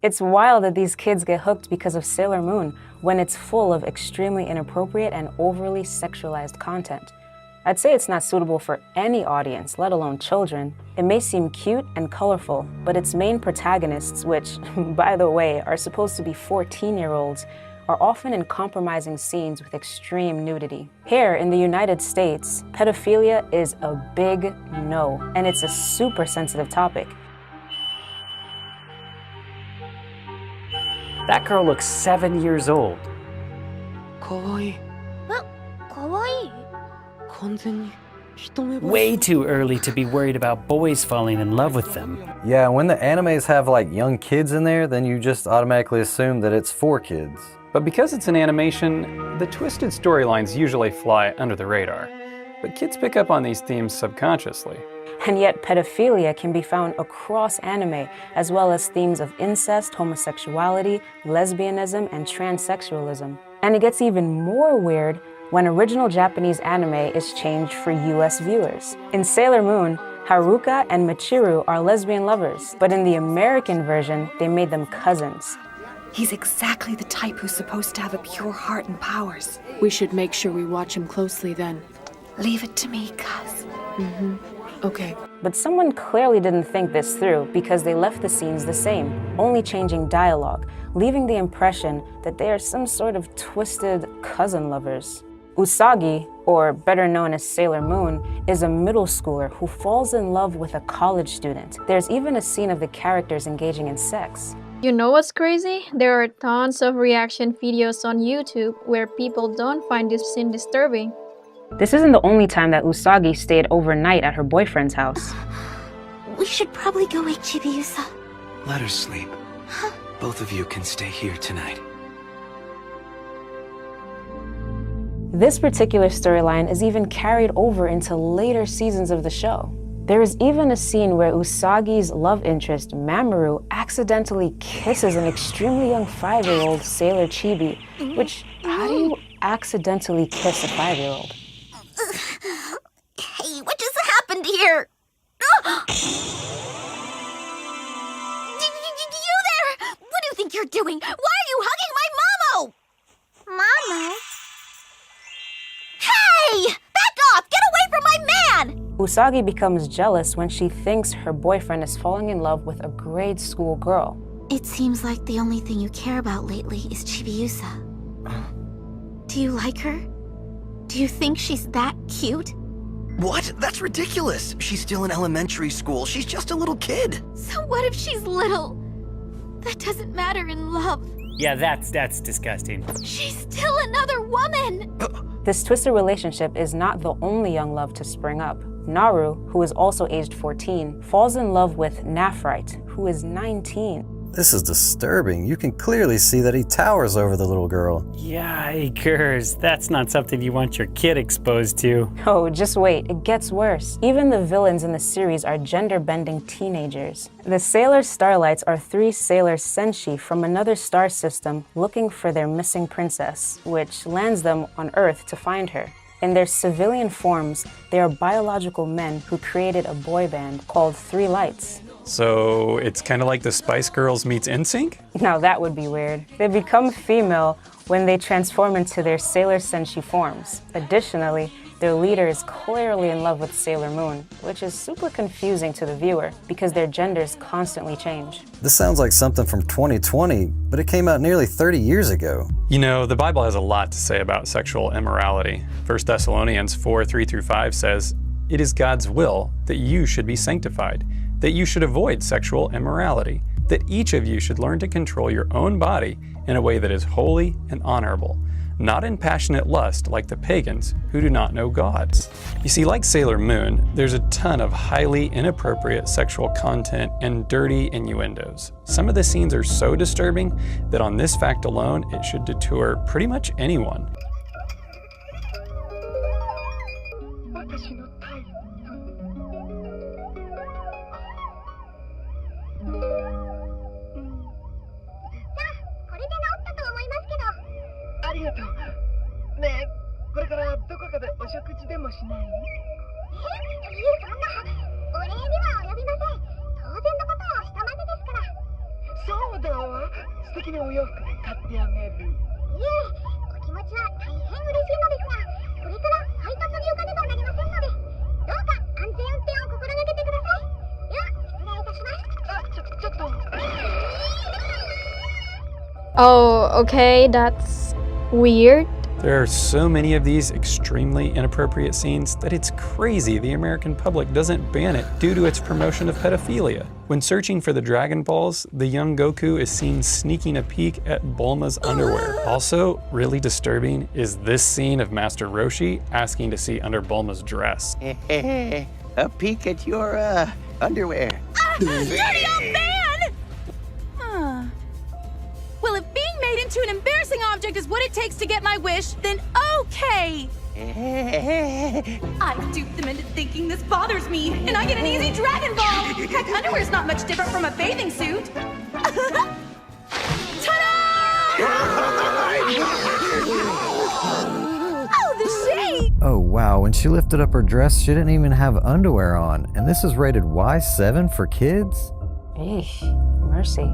It's wild that these kids get hooked because of Sailor Moon when it's full of extremely inappropriate and overly sexualized content. I'd say it's not suitable for any audience, let alone children. It may seem cute and colorful, but its main protagonists, which, by the way, are supposed to be 14-year-olds, are often in compromising scenes with extreme nudity. Here in the United States, pedophilia is a big no, and it's a super sensitive topic. That girl looks 7 years old. Way too early to be worried about boys falling in love with them. Yeah, when the animes have like young kids in there, then you just automatically assume that it's for kids. But because it's an animation, the twisted storylines usually fly under the radar. But kids pick up on these themes subconsciously. And yet pedophilia can be found across anime, as well as themes of incest, homosexuality, lesbianism, and transsexualism. And it gets even more weird when original Japanese anime is changed for US viewers. In Sailor Moon, Haruka and Michiru are lesbian lovers, but in the American version, they made them cousins. He's exactly the type who's supposed to have a pure heart and powers. We should make sure we watch him closely then. Leave it to me, cuz. Okay. But someone clearly didn't think this through because they left the scenes the same, only changing dialogue, leaving the impression that they are some sort of twisted cousin lovers. Usagi, or better known as Sailor Moon, is a middle schooler who falls in love with a college student. There's even a scene of the characters engaging in sex. You know what's crazy? There are tons of reaction videos on YouTube where people don't find this scene disturbing. This isn't the only time that Usagi stayed overnight at her boyfriend's house. We should probably go wake Chibiusa. Let her sleep. Both of you can stay here tonight. This particular storyline is even carried over into later seasons of the show. There is even a scene where Usagi's love interest, Mamoru, accidentally kisses an extremely young 5-year-old Sailor Chibi, which, how do you accidentally kiss a 5-year-old? Hey, what just happened here? You there! What do you think you're doing? Why are you hugging my Momo? Momo? Hey! Back off! Get away from my man! Usagi becomes jealous when she thinks her boyfriend is falling in love with a grade school girl. It seems like the only thing you care about lately is Chibiusa. Do you like her? Do you think she's that cute? What? That's ridiculous. She's still in elementary school. She's just a little kid. So what if she's little? That doesn't matter in love. Yeah, that's disgusting. She's still another woman! This twisted relationship is not the only young love to spring up. Naru, who is also aged 14, falls in love with Naphrite, who is 19. This is disturbing. You can clearly see that he towers over the little girl. Yikers, that's not something you want your kid exposed to. Oh, just wait, it gets worse. Even the villains in the series are gender-bending teenagers. The Sailor Starlights are 3 Sailor Senshi from another star system looking for their missing princess, which lands them on Earth to find her. In their civilian forms, they are biological men who created a boy band called 3 Lights. So it's kind of like the Spice Girls meets NSYNC? Now that would be weird. They become female when they transform into their Sailor Senshi forms. Additionally, their leader is clearly in love with Sailor Moon, which is super confusing to the viewer because their genders constantly change. This sounds like something from 2020, but it came out nearly 30 years ago. You know, the Bible has a lot to say about sexual immorality. 1 Thessalonians 4:3-5 says, "It is God's will that you should be sanctified, that you should avoid sexual immorality, that each of you should learn to control your own body in a way that is holy and honorable, not in passionate lust like the pagans who do not know God." You see, like Sailor Moon, there's a ton of highly inappropriate sexual content and dirty innuendos. Some of the scenes are so disturbing that on this fact alone, it should deter pretty much anyone. Oh, okay, that's weird. There are so many of these extremely inappropriate scenes that it's crazy the American public doesn't ban it due to its promotion of pedophilia. When searching for the Dragon Balls, the young Goku is seen sneaking a peek at Bulma's underwear. Also, really disturbing is this scene of Master Roshi asking to see under Bulma's dress. A peek at your, underwear. Dirty old man! Huh. Well, if being made into an embarrassing object is what it takes to get my wish, then okay! I've duped them into thinking this bothers me, and I get an easy Dragon Ball! Heck, underwear's not much different from a bathing suit! Ta-da! Oh, the shade! Oh wow, when she lifted up her dress, she didn't even have underwear on. And this is rated Y7 for kids? Eesh, mercy.